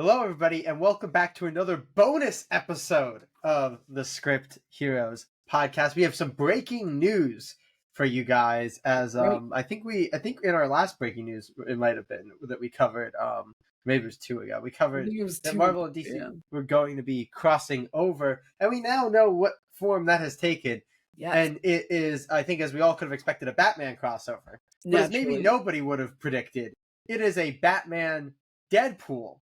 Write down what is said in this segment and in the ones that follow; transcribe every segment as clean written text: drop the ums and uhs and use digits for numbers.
Hello, everybody, and welcome back to another bonus episode of the Script Heroes podcast. We have some breaking news for you guys. As Right. I think in our last breaking news, it might have been that we covered. Maybe it was 2 ago. We I covered think it was that two. Marvel and DC Yeah. were going to be crossing over, and we now know what form that has taken. Yes. And it is, I think, as we all could have expected, a Batman crossover. But as maybe Naturally. nobody would have predicted, it is a Batman Deadpool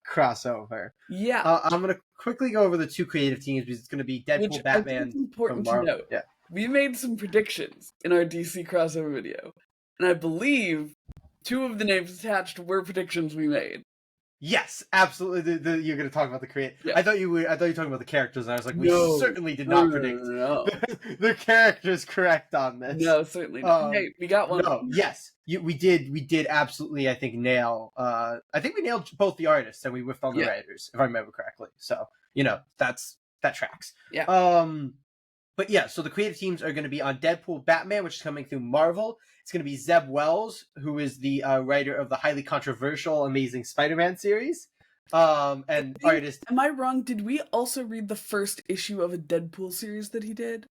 crossover. Yeah. I'm going to quickly go over the two creative teams because it's going to be Deadpool, Which I think Batman it's important from to Marvel. note. Yeah. We made some predictions in our DC crossover video, and I believe two of the names attached were predictions we made. Yes, absolutely. You're going to talk about the creative. Yeah. I thought you were talking about the characters, and I was like, we No. certainly did not No. predict No. the characters correct on this. No, certainly not. Hey, we got one. No, yes, we did absolutely. I think nail. I think we nailed both the artists and we whiffed on the writers, if I remember correctly. So that tracks. Yeah. But yeah, so the creative teams are going to be on Deadpool, Batman, which is coming through Marvel. It's going to be Zeb Wells, who is the writer of the highly controversial Amazing Spider-Man series, and artist. Am I wrong? Did we also read the first issue of a Deadpool series that he did?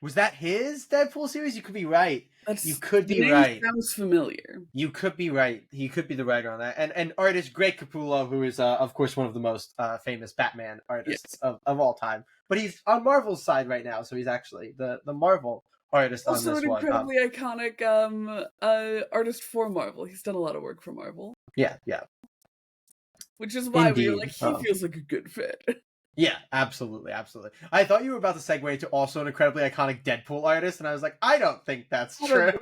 Was that his Deadpool series? You could be right. You could the be name right. Sounds familiar. You could be right. He could be the writer on that. And artist Greg Capullo, who is, of course, one of the most famous Batman artists of all time. But he's on Marvel's side right now, so he's actually the Marvel artist on this one. Also an incredibly iconic artist for Marvel. He's done a lot of work for Marvel. Yeah. Which is why we were Indeed. like, he feels like a good fit. Yeah, absolutely. I thought you were about to segue into also an incredibly iconic Deadpool artist, and I was like, I don't think that's true.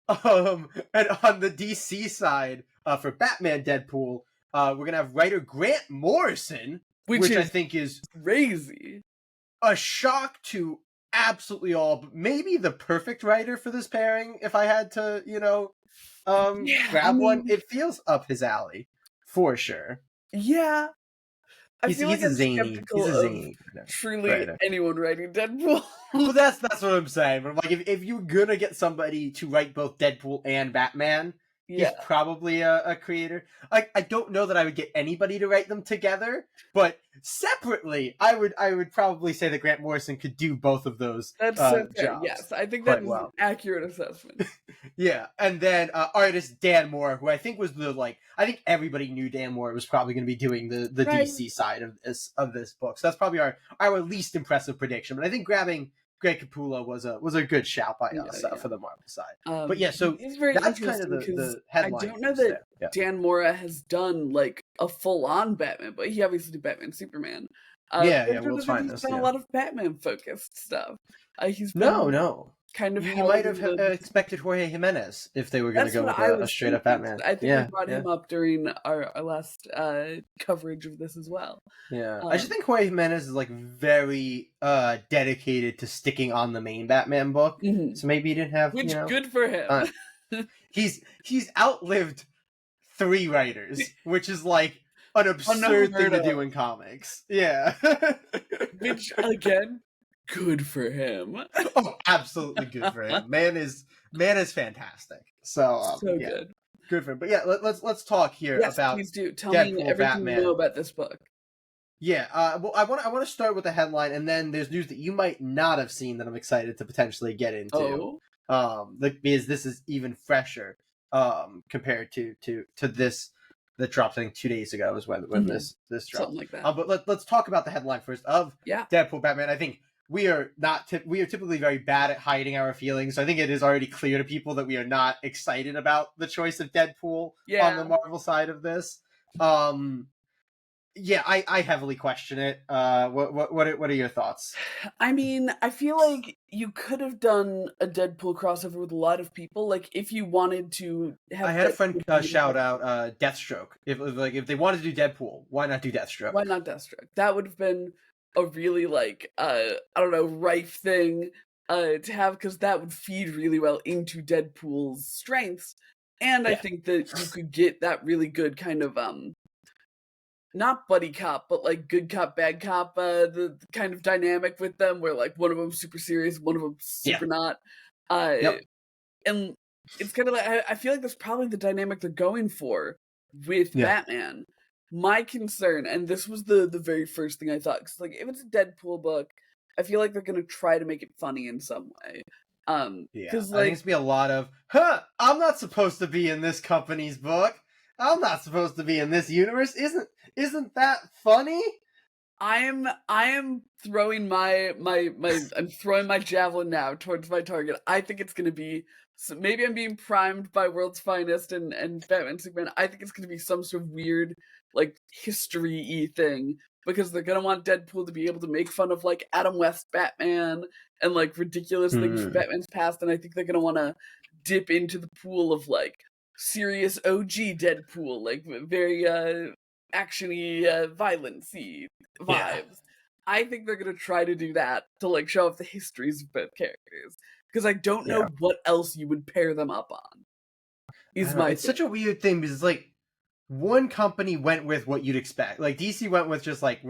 And on the DC side, for Batman Deadpool, we're gonna have writer Grant Morrison, which I think is crazy. A shock to absolutely all, but maybe the perfect writer for this pairing. If I had to, grab one, it feels up his alley for sure. Yeah. He's a zany. Truly anyone writing Deadpool. Well, that's what I'm saying. But I'm like, if you're gonna get somebody to write both Deadpool and Batman, he's probably a creator. Like, I don't know that I would get anybody to write them together, but separately, I would probably say that Grant Morrison could do both of those. That's so fair. Yes, I think that's an accurate assessment. Yeah, and then artist Dan Moore, who I think was I think everybody knew Dan Moore was probably going to be doing the DC side of this book. So that's probably our least impressive prediction. But I think grabbing Greg Capullo was a good shout by us for the Marvel side. But yeah, so that's kind of the headline. I don't know that Dan Mora has done like a full-on Batman, but he obviously did Batman Superman. We'll find this. He's done a lot of Batman-focused stuff. He's no. Kind of. You might have expected Jorge Jimenez if they were going to go with a straight-up Batman. I think we brought him up during our last coverage of this as well. Yeah, I just think Jorge Jimenez is very dedicated to sticking on the main Batman book. Mm-hmm. So maybe he didn't have good for him. He's outlived 3 writers, which is like an absurd thing to do in comics. Yeah. Which again, good for him. Oh, absolutely good for him. Man is fantastic. So good for him. But yeah, let's talk here about. Please do tell Deadpool, me everything Batman. you know about this book. Yeah, well, I want to start with the headline, and then there's news that you might not have seen that I'm excited to potentially get into. Because this is even fresher, compared to this that dropped, I think 2 days ago is when this dropped. Something like that. But let's talk about the headline first of Deadpool, Batman. I think we are typically very bad at hiding our feelings. So I think it is already clear to people that we are not excited about the choice of Deadpool on the Marvel side of this. I heavily question it. What are your thoughts? I mean, I feel like you could have done a Deadpool crossover with a lot of people. Like, if you wanted to have. I had a friend shout out Deathstroke. If they wanted to do Deadpool, why not do Deathstroke? Why not Deathstroke? That would have been a really rife thing to have, because that would feed really well into Deadpool's strengths, and I think that you could get that really good kind of not buddy cop, but like good cop, bad cop, the kind of dynamic with them, where like one of them's super serious, one of them's super not, and it's kind of like I feel like that's probably the dynamic they're going for with Yeah. Batman, my concern, and this was the very first thing I thought, because like if it's a Deadpool book, I feel like they're gonna try to make it funny in some way. Yeah, Because I think like it's be a lot of, huh, I'm not supposed to be in this company's book. I'm not supposed to be in this universe. Isn't that funny? I am throwing I'm throwing my javelin now towards my target. I think it's gonna be, so maybe I'm being primed by World's Finest and Batman Superman. I think it's gonna be some sort of weird like history-y thing, because they're gonna want Deadpool to be able to make fun of like Adam West Batman and like ridiculous things from Hmm. Batman's past, and I think they're gonna wanna dip into the pool of like serious OG Deadpool, like very actiony, violence-y Yeah, vibes. I think they're gonna try to do that to like show off the histories of both characters, because I don't yeah. know what else you would pair them up on. I Is don't know. my It's thing. such a weird thing because like one company went with what you'd expect. Like DC went with just like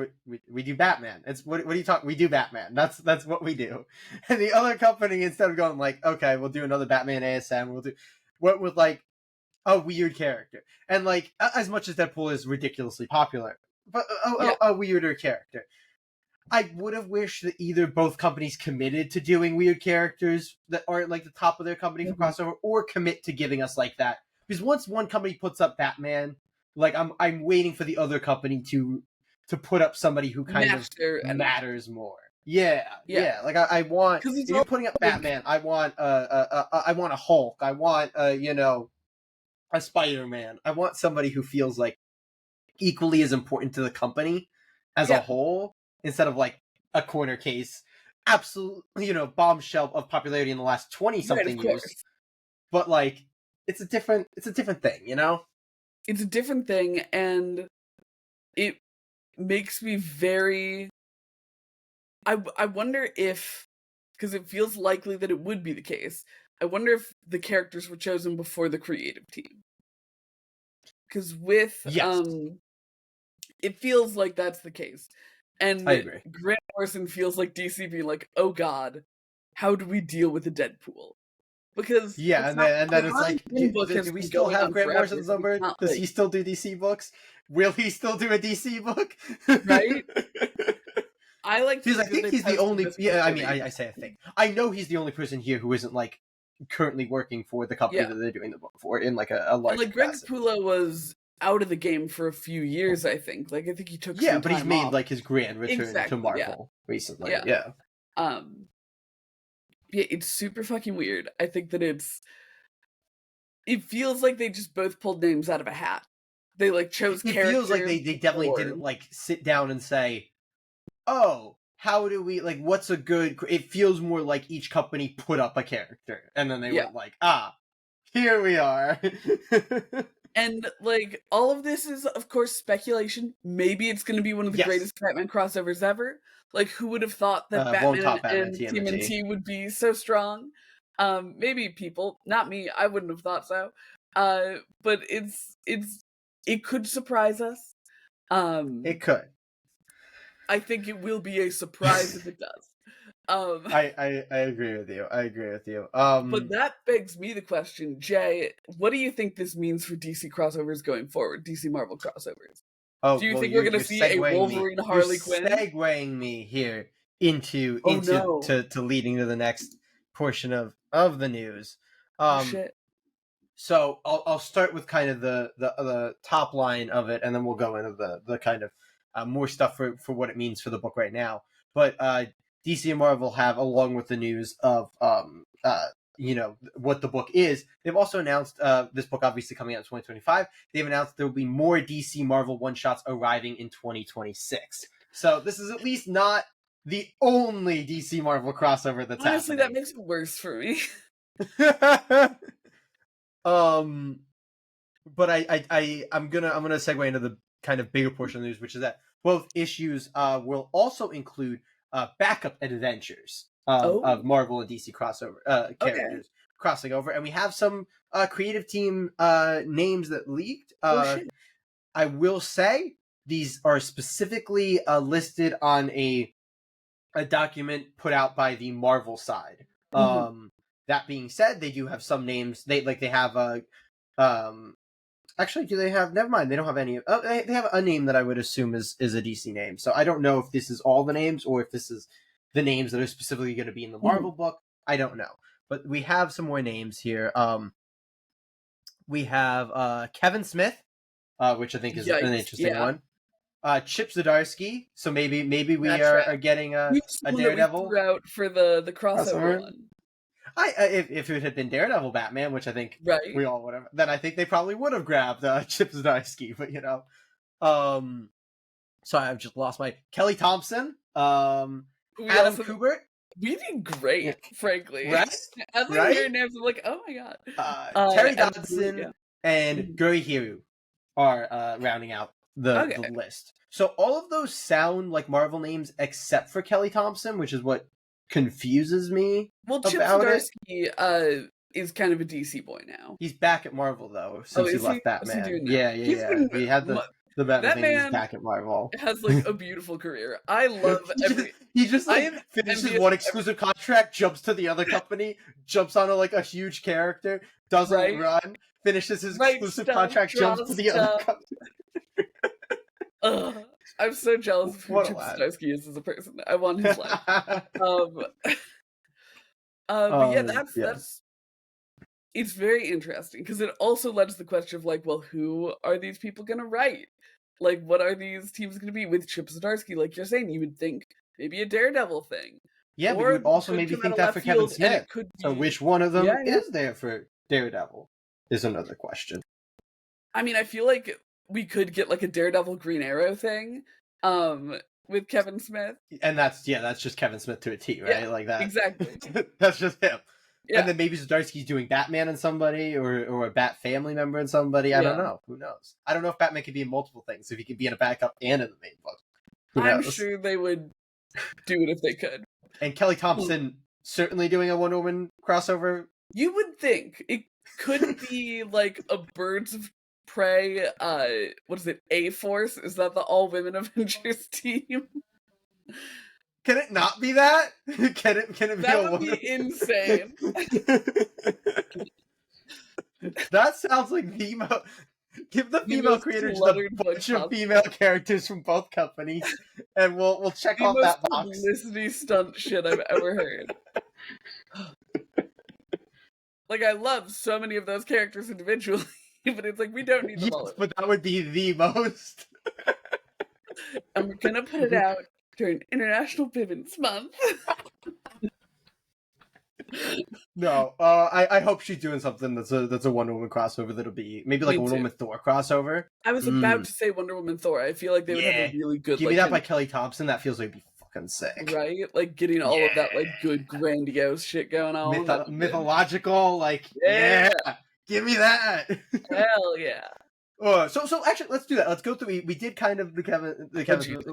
we do Batman. It's what do you talk? We do Batman. That's what we do. And the other company, instead of going like, okay, we'll do another Batman ASM, we'll do went with like a weird character. And like as much as Deadpool is ridiculously popular, but Yeah. a weirder character. I would have wished that either both companies committed to doing weird characters that aren't like the top of their company for Mhm. crossover, or commit to giving us like that. Because once one company puts up Batman, like I'm waiting for the other company to put up somebody who kind of Match their energy. matters more. Yeah, Yeah. yeah. Like I want, Because it's if you're all putting up like, Batman, I want a Hulk. I want a Spider-Man. I want somebody who feels like equally as important to the company as a yeah, whole, instead of like a corner case, absolute bombshell of popularity in the last 20 right, of something years. course. But like it's a different thing. It's a different thing, and it makes me very. I wonder if, because it feels likely that it would be the case. I wonder if the characters were chosen before the creative team. Because with Yes, it feels like that's the case. I And agree. Grant Morrison feels like DC being like, oh god, how do we deal with the Deadpool? Because Yeah, and then the it's Harley like, Quinn book has do we been still going have on Grant forever. Morrison's It's number? not Does like, he still do DC books? Will he still do a DC book? right? I like to Because I think that think they he's the tested only. this Yeah, I before mean, they. I say a thing. I know he's the only person here who isn't like currently working for the company Yeah. that they're doing the book for in like a And large like Greg capacity. Capullo was out of the game for a few years, I think. Like I think he took Yeah, some but he's time made off. like his grand return to Exactly, yeah. Marvel recently. Yeah. Yeah, Um yeah, it's super fucking weird. I think that it feels like they just both pulled names out of a hat. They like chose it feels like characters they definitely before. didn't like sit down and say, "Oh, how do we like? What's a good?" It feels more like each company put up a character, and then they Yeah. went like, "Ah, here we are." And like all of this is of course speculation. Maybe it's going to be one of the Yes, greatest Batman crossovers ever. Like who would have thought that won't Batman top Batman and TMNT. TMNT would be so strong? Maybe people, not me. I wouldn't have thought so. But it could surprise us. It Um could. I think it will be a surprise if it does. Um I agree with you. I agree with you. but that begs me the question, Jay, what do you think this means for DC crossovers going forward? DC Marvel crossovers? Oh Do you well, think we're going to you're see a segueing me. Wolverine You're Harley Quinn? segueing me here into Oh into no. to leading to the next portion of the news. Oh Um, shit. so I'll start with kind of the top line of it, and then we'll go into the kind of more stuff for what it means for the book right now. But DC and Marvel have, along with the news of what the book is, they've also announced this book obviously coming out in 2025. They've announced there will be more DC Marvel one shots arriving in 2026. So this is at least not the only DC Marvel crossover that's Honestly, that happening. makes it worse for me. um but I'm gonna segue into the kind of bigger portion of the news, which is that both issues will also include backup adventures of Oh, Marvel and DC crossover okay. characters crossing over, and we have some creative team names that leaked. Oh shit. I will say these are specifically listed on a document put out by the Marvel side. Hmm. That being said, they do have some names. They have a um Actually, do they have? Never mind. They don't have any. Oh, they have a name that I would assume is a DC name. So I don't know if this is all the names or if this is the names that are specifically going to be in the Marvel book. I don't know. But we have some more names here. We have Kevin Smith, which I think is an interesting one. Chip Zdarsky. So maybe we are getting a Daredevil. We threw out for the crossover one. If it had been Daredevil Batman, which I think we all would have, then I think they probably would have grabbed Chip Zdarsky. But so I've just lost my Kelly Thompson, Adam Kubert. We did great, frankly. Right? As I hear names, I'm like, oh my god. Terry Dodson and Guri Hiru are rounding out the list. So all of those sound like Marvel names except for Kelly Thompson, which is what confuses me. Well, Chip Zdarsky is kind of a DC boy now. He's back at Marvel though since he left Batman. Yeah. We had the Batman thing. He's back at Marvel. Has like a beautiful career. I love he just finishes one exclusive contract, jumps to the other company, jumps on a huge character, doesn't run, finishes his exclusive contract, jumps to the other company. I'm so jealous of who Chip Zdarsky is as a person. I want his life. But yeah, that's it's very interesting because it also led to the question of like, well, who are these people going to write? Like, what are these teams going to be with Chip Zdarsky? Like you're saying, you would think maybe a Daredevil thing. Yeah, but you would also maybe think that for Kevin Smith. So which one of them is there for Daredevil is another question. I mean, I feel like we could get like a Daredevil Green Arrow thing with Kevin Smith. And that's just Kevin Smith to a T, right? Yeah, like that. Exactly. That's just him. Yeah. And then maybe Zdarsky's doing Batman and somebody or a Bat family member and somebody. I don't know. Who knows? I don't know if Batman could be in multiple things, if he could be in a backup and in the main book. I'm sure they would do it if they could. And Kelly Thompson certainly doing a Wonder Woman crossover. You would think it could be like a Birds of Prey, what is it, A-Force? Is that the all-women Avengers team? Can it not be that? Can it be that would be insane. That sounds like the give the female creators a bunch of female characters from both companies, and we'll check off that box. The most publicity stunt shit I've ever heard. Like, I love so many of those characters individually, but it's like, we don't need them all. But that would be the most. And we're gonna put it out during International Bivens Month. No, I hope she's doing something that's a Wonder Woman crossover that'll be maybe like a Wonder Woman Thor crossover. I was about to say Wonder Woman Thor. I feel like they would have a really good. Give me that by Kelly Thompson. That feels like it'd be fucking sick, right? Like getting all of that like good grandiose shit going on, mythological, like give me that. Hell yeah. So actually, let's do that. Let's go through. We did kind of the Kevin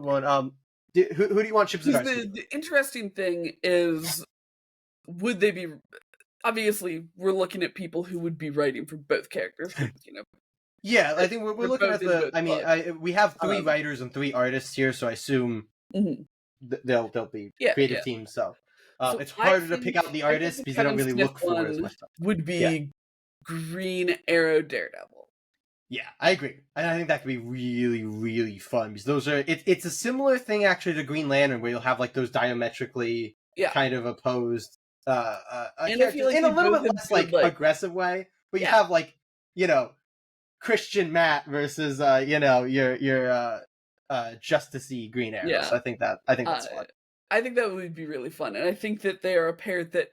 one. Who do you want Chip Zdarsky? The interesting thing is, would they be? Obviously, we're looking at people who would be writing for both characters. Yeah, I think we're looking at the. I mean, we have 3 writers and 3 artists here, so I assume they'll be creative teams. So it's harder to pick out the artists because they don't really look for as much stuff. Would be Green Arrow Daredevil. Yeah, I agree. And I think that could be really, really fun because those are it's a similar thing actually to Green Lantern where you'll have like those diametrically kind of opposed and I feel like in a little bit less like aggressive way. But you have like, Christian Matt versus your Justice-y Green Arrow. Yeah. So I think that's fun. I think that would be really fun. And I think that they are a pair that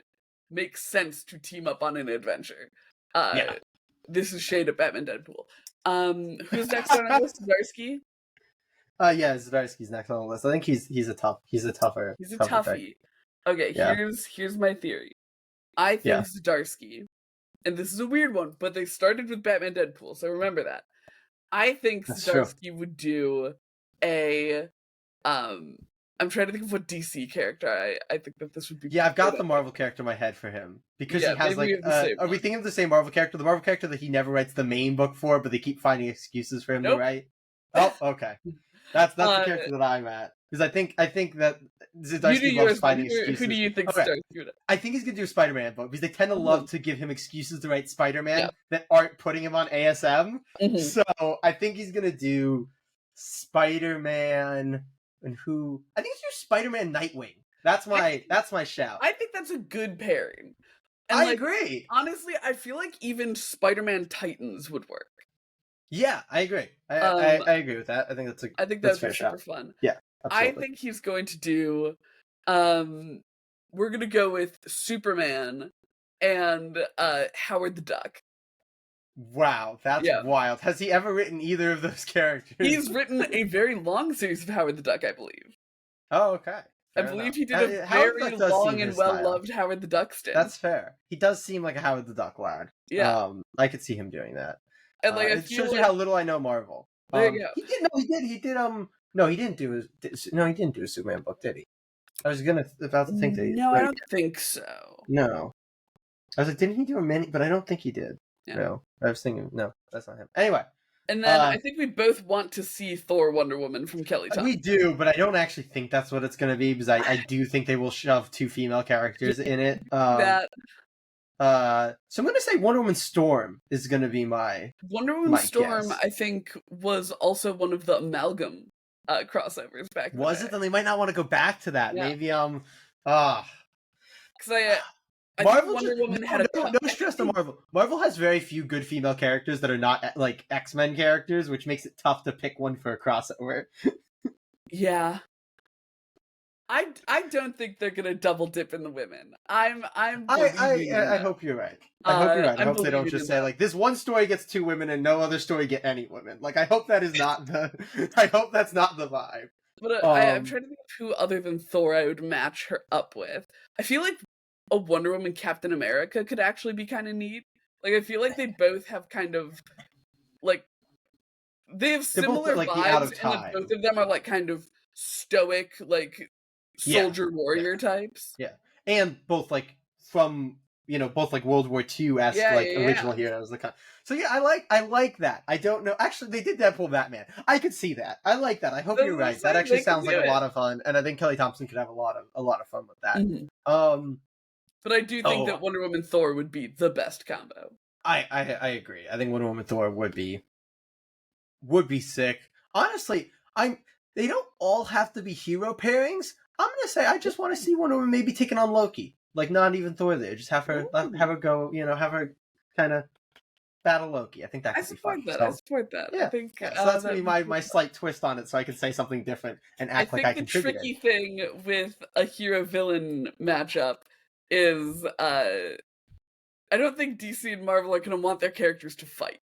makes sense to team up on an adventure. This is shade at Batman Deadpool. Who's next on our list? Zdarsky? Zdarsky's next on the list. I think he's a tougher. He's a toughie. Okay, here's my theory. I think Zdarsky, and this is a weird one, but they started with Batman Deadpool, so remember that. I think Zdarsky would do a I'm trying to think of what DC character I think that this would be. Yeah, I've got the Marvel character in my head for him. Because he has like are we thinking of the same Marvel character? The Marvel character that he never writes the main book for, but they keep finding excuses for him to write? Oh, okay. That's the character that I'm at. because I think that You do Zdarsky loves yours, but finding excuses. who do you think Okay. starts doing it? I think he's gonna do a Spider-Man book because they tend to love to give him excuses to write Spider-Man that aren't putting him on ASM. So I think he's gonna do Spider-Man and who I think he's gonna do Spider-Man Nightwing. That's my shout. I think that's a good pairing. And I agree. Honestly, I feel like even Spider-Man Titans would work. Yeah, I agree. I agree with that. I think that's be super fun. Yeah, absolutely. I think he's going to do. We're gonna go with Superman and Howard the Duck. Wow, that's wild. Has he ever written either of those characters? He's written a very long series of Howard the Duck, I believe. Oh, okay. I believe he did a very long and well-loved Howard the Duck stint. That's fair. He does seem like a Howard the Duck lad. Yeah. I could see him doing that. And it shows you how little I know Marvel. There you go. He did no, he didn't do a Superman book, did he? I was about to think that No, I don't think so. No. I was like, didn't he do a mini? But I don't think he did. Yeah. No. I was thinking, no, that's not him. Anyway. And then I think we both want to see Thor Wonder Woman from Kelly Thompson. We do, but I don't actually think that's what it's going to be because I do think they will shove 2 female characters in it. So I'm going to say Wonder Woman Storm is going to be my Wonder Woman Storm. Guess. I think was also one of the Amalgam crossovers back. Was it? Then they might not want to go back to that. Yeah. Maybe because I Marvel think Wonder Woman had no stress to Marvel. Marvel has very few good female characters that are not like X-Men characters, which makes it tough to pick one for a crossover. Yeah. I don't think they're gonna double dip in the women. I hope you're right. I hope they don't just say like this one story gets 2 women and no other story get any women. Like I hope that is not the I hope that's not the vibe. But I'm trying to think of who other than Thor I would match her up with. I feel like a Wonder Woman Captain America could actually be kind of neat. Like I feel like they both have kind of like they have similar both, like, vibes, and like, both of them are like kind of stoic, like soldier warrior types. Yeah, and both like from both like World War II-esque original heroes. So yeah, I like that. I don't know. Actually, they did Deadpool Batman. I could see that. I like that. I hope you're right. That actually sounds like a lot of fun, and I think Kelly Thompson could have a lot of fun with that. Mm-hmm. But I do think that Wonder Woman Thor would be the best combo. I agree. I think Wonder Woman Thor would be sick. Honestly, they don't all have to be hero pairings. I'm gonna say I just want to see Wonder Woman maybe taking on Loki. Like not even Thor there. Just have her go, have her kind of battle Loki. I think that could be fun. I support that. Yeah. I think so that's gonna be my slight twist on it, so I can say something different and act like I contributed. The tricky thing with a hero-villain matchup is I don't think DC and Marvel are going to want their characters to fight.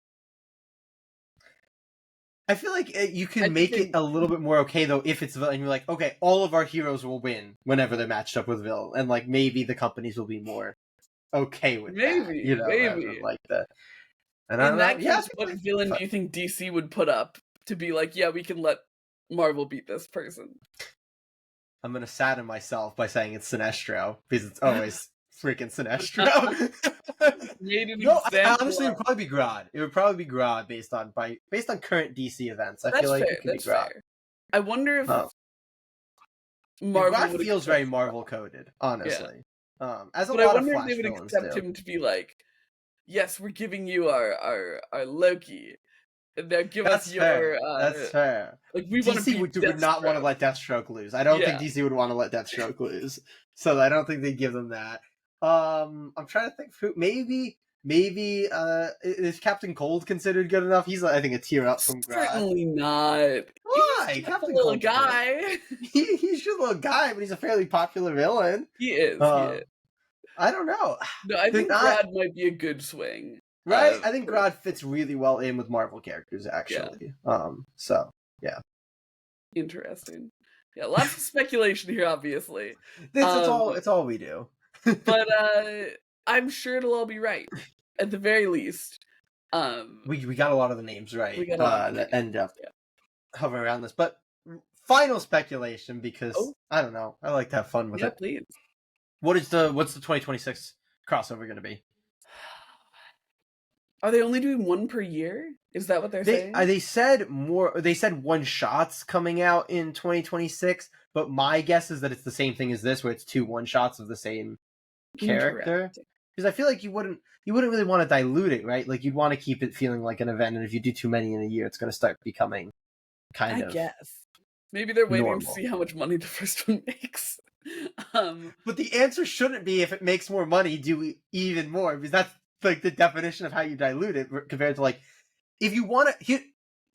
I feel like you can make it a little bit more okay though if it's villain. You're like, okay, all of our heroes will win whenever they're matched up with villain, and like maybe the companies will be more okay with that. Maybe like that. And in that case, what villain do you think DC would put up to be like, yeah, we can let Marvel beat this person? I'm gonna sadden myself by saying it's Sinestro because it's always freaking Sinestro. Honestly, it would probably be Grodd. It would probably be Grodd based on current DC events. I feel like it could be Grodd. Fair. I wonder if Marvel Grodd feels very Marvel coded, honestly. Yeah. As a but lot I wonder of Flash if they would accept him to be like, yes, we're giving you our Loki. And now give us your. That's fair. Like we DC would not want to let Deathstroke lose. I don't think DC would want to let Deathstroke lose. So I don't think they'd give them that. I'm trying to think. Maybe is Captain Cold considered good enough? He's I think a tier up from Grodd. Certainly not. Why? He's Captain a little guy. He's just a little guy, but he's a fairly popular villain. He is. I don't know. No, I think Grodd might be a good swing. Right? I think Grodd fits really well in with Marvel characters, actually. Yeah. So, yeah. Interesting. Yeah, lots of speculation here, obviously. It's all we do. But I'm sure it'll all be right. At the very least. We got a lot of the names right that end up hovering around this. But final speculation, because I don't know. I like to have fun with it. Please. What's the 2026 crossover going to be? Are they only doing one per year? Is that what they're saying? They said more. They said one shots coming out in 2026, but my guess is that it's the same thing as this, where it's 2 one shots of the same character. Because I feel like you wouldn't really want to dilute it, right? Like you'd want to keep it feeling like an event, and if you do too many in a year, it's going to start becoming kind of. I guess maybe they're waiting normal. to see how much money the first one makes. But the answer shouldn't be if it makes more money, do even more, because that's like the definition of how you dilute it compared to like if you want to.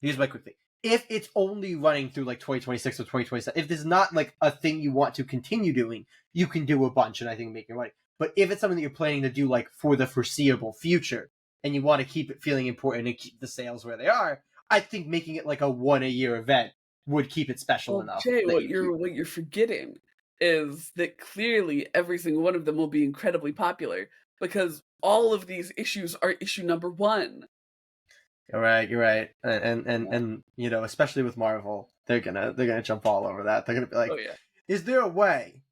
Here's my quick thing: if it's only running through like 2026 or 2027, if there's not like a thing you want to continue doing, you can do a bunch and I think make your money. But if it's something that you're planning to do like for the foreseeable future and you want to keep it feeling important and keep the sales where they are, I think making it like a 1-a-year event would keep it special enough. Jay, what you're forgetting is that clearly every single one of them will be incredibly popular because all of these issues are issue number 1. You're right, and you know, especially with Marvel, they're gonna jump all over that. They're gonna be like, oh yeah, is there a way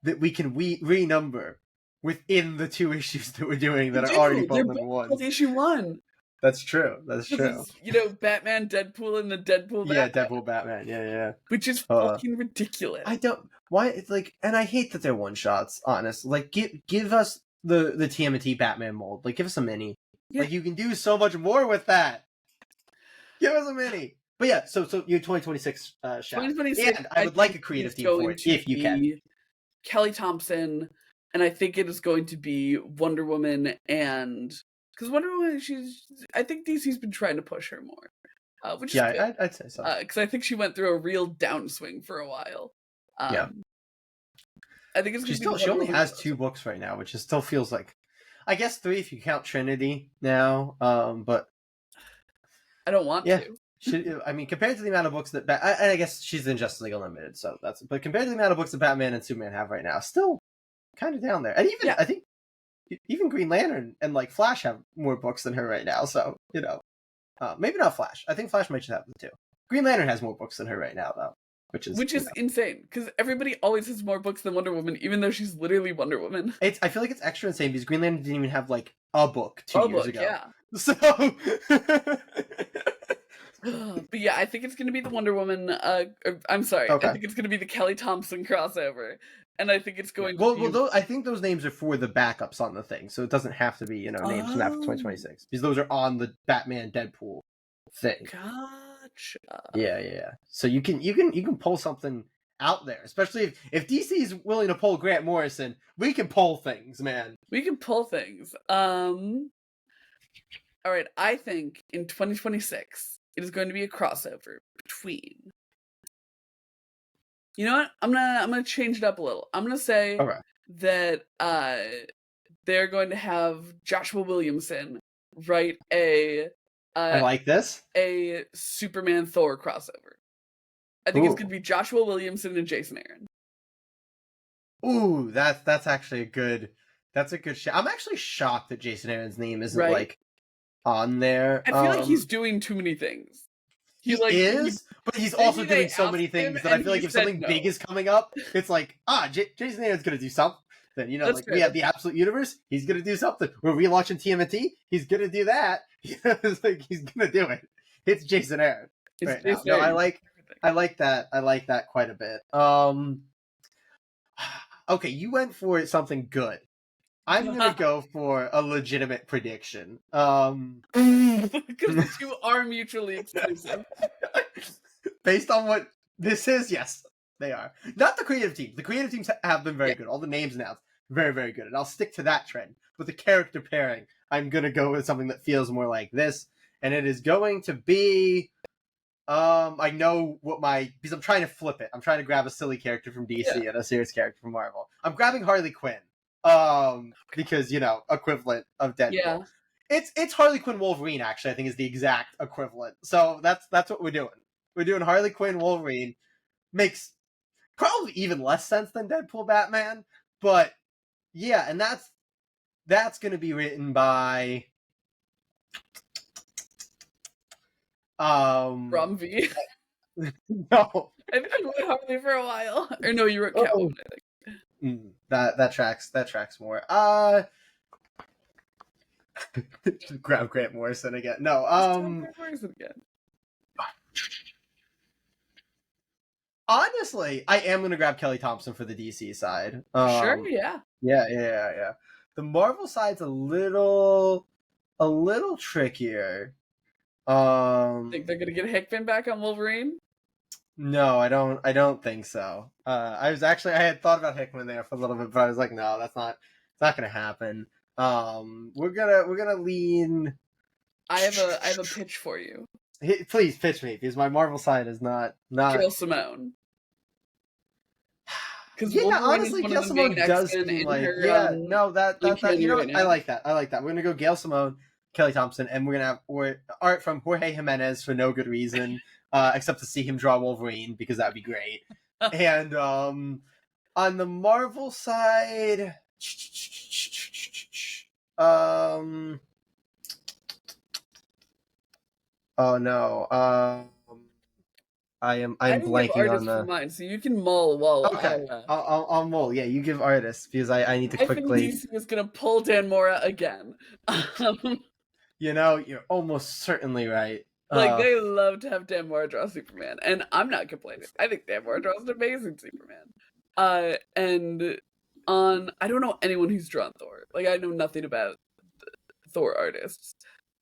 that we can renumber within the 2 issues that we're doing that are already both number 1? Issue 1. That's true. That's true. You know, Batman, Deadpool, and the Deadpool. Yeah, Deadpool, Batman. Yeah. Which is fucking ridiculous. I don't. Why? It's like, and I hate that they're one shots. Honest, like give us the TMNT Batman mold. Like, give us a mini. Yeah. Like, you can do so much more with that. Give us a mini. But yeah, so your 2026 shot. 2026. And I would like a creative team for it if you can. Kelly Thompson, and I think it is going to be Wonder Woman, and because Wonder Woman, I think DC's been trying to push her more, which is good. I'd say so. Because I think she went through a real downswing for a while. Yeah, I think it's. She only has 2 books right now, which still feels like, I guess 3 if you count Trinity now. But I don't want to. I mean, compared to the amount of books that I guess she's in Justice League Unlimited, so that's. But compared to the amount of books that Batman and Superman have right now, still kind of down there. And even I think even Green Lantern and like Flash have more books than her right now. So you know, maybe not Flash. I think Flash might just have them too. Green Lantern has more books than her right now, though, which is insane because everybody always has more books than Wonder Woman, even though she's literally Wonder Woman. I feel like it's extra insane because Green Lantern didn't even have like a book 2 years ago. Yeah. So. But yeah, I think it's going to be the Wonder Woman. I'm sorry. Okay. I think it's going to be the Kelly Thompson crossover, and I think it's going. Well, I think those names are for the backups on the thing, so it doesn't have to be names from after 2026 because those are on the Batman Deadpool thing. Gotcha. Yeah. So you can pull something out there, especially if DC is willing to pull Grant Morrison. We can pull things, man. We can pull things. All right, I think in 2026. It is going to be a crossover between. You know what? I'm gonna change it up a little. I'm gonna say that they're going to have Joshua Williamson write I like this, a Superman Thor crossover. I think it's gonna be Joshua Williamson and Jason Aaron. Ooh, that's actually a good shot. I'm actually shocked that Jason Aaron's name isn't like on there. I feel like he's doing too many things. He is, but he's also doing so many things that I feel like if something big is coming up, it's like, Jason Aaron's gonna do something. You know, that's like fair. We have the Absolute Universe, he's gonna do something. We're relaunching TMNT, he's gonna do that. It's like he's gonna do it. It's Jason Aaron right now. No, I like that. I like that quite a bit. Okay, you went for something good. I'm gonna go for a legitimate prediction. Because the 2 are mutually exclusive. Based on what this is, yes, they are. Not the creative team. The creative teams have been very good. All the names announced, very, very good. And I'll stick to that trend. But the character pairing, I'm gonna go with something that feels more like this. And it is going to be I know what because I'm trying to flip it. I'm trying to grab a silly character from DC and a serious character from Marvel. I'm grabbing Harley Quinn. Because you know, equivalent of Deadpool. Yeah. It's Harley Quinn Wolverine actually, I think is the exact equivalent. So that's what we're doing. We're doing Harley Quinn Wolverine. Makes probably even less sense than Deadpool Batman, but yeah, and that's going to be written by Rumvee. No. I think I wrote Harley for a while. Or no, you wrote Catwoman, I think. That tracks more. Grab Grant Morrison again. No, Again. honestly, I am gonna grab Kelly Thompson for the DC side. Sure, yeah. Yeah. The Marvel side's a little trickier. Think they're gonna get Hickman back on Wolverine? No, I don't think so. I had thought about Hickman there for a little bit, but I was like, no, it's not gonna happen. We're gonna lean. I have a pitch for you. Please pitch me, because my Marvel side is not. Gail Simone. Because honestly, Gail Simone does seem like I like that. We're gonna go Gail Simone, Kelly Thompson, and we're gonna have art from Jorge Jimenez for no good reason, except to see him draw Wolverine, because that'd be great. And on the Marvel side, oh no, I'm blanking on the. Mine, so you can mull while. Okay, I'll mull. Yeah, you give artists, because I need to quickly. I think DC is gonna pull Dan Mora again. You're almost certainly right. They love to have Dan Mora draw Superman, and I'm not complaining. I think Dan Mora draws an amazing Superman. And I don't know anyone who's drawn Thor. I know nothing about Thor artists.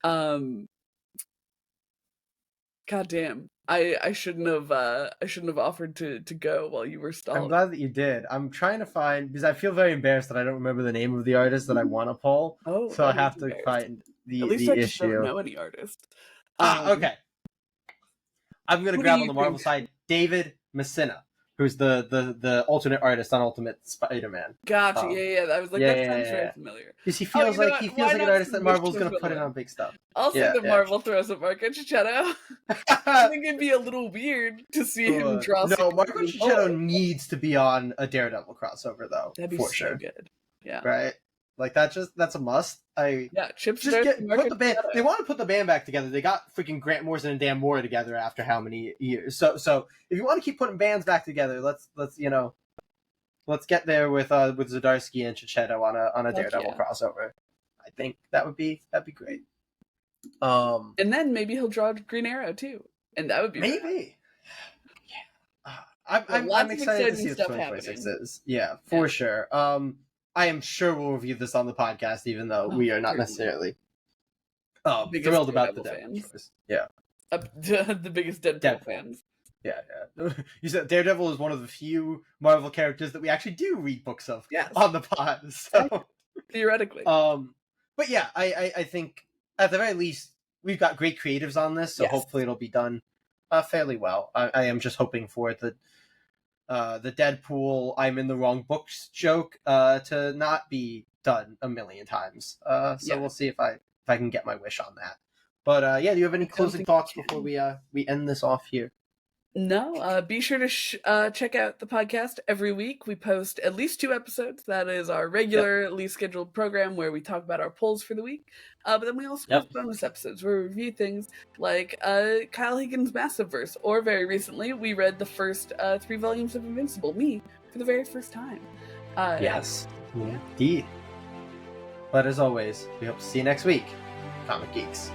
God damn. I shouldn't have offered to go while you were stalled. I'm glad that you did. I'm trying to find, because I feel very embarrassed that I don't remember the name of the artist that I want to pull. Oh, so I have to find the At least I just issue. don't know any artist. Okay. I'm gonna grab on the Marvel side David Messina, who's the alternate artist on Ultimate Spider-Man. Gotcha. Yeah. I was like, that sounds very familiar. Because he feels like an artist that Marvel's gonna put in on big stuff. I'll say that Marvel throws a Marco Cicchetto. I think it'd be a little weird to see him draw. No, Marco Cicchetto needs to to on a Daredevil crossover, though. That'd be for so sure. Good. Yeah. Right. That's a must. Chips just put the band. They want to put the band back together. They got freaking Grant Morrison and Dan Mora together after how many years? So if you want to keep putting bands back together, let's get there with Zdarsky and Cicchetto on a Daredevil crossover. I think that'd be great. And then maybe he'll draw Green Arrow too, and that would be maybe. I'm excited to see what 2026 is. Yeah, for sure. I am sure we'll review this on the podcast, even though we are not necessarily thrilled about the Deadpool choice. Yeah. The biggest Deadpool fans. Yeah. You said Daredevil is one of the few Marvel characters that we actually do read books of on the pod. So theoretically. But yeah, I think at the very least we've got great creatives on this, so hopefully it'll be done fairly well. I am just hoping for the Deadpool I'm in the wrong books joke to not be done a million times. So we'll see if I can get my wish on that. But do you have any closing thoughts before we end this off here? No, be sure to check out the podcast every week. We post at least 2 episodes. That is our regularly scheduled program where we talk about our polls for the week. But then we also post bonus episodes where we review things like Kyle Higgins' Massiveverse, or very recently, we read the first 3 volumes of Invincible, for the very first time. Yes, indeed. But as always, we hope to see you next week, Comic Geeks.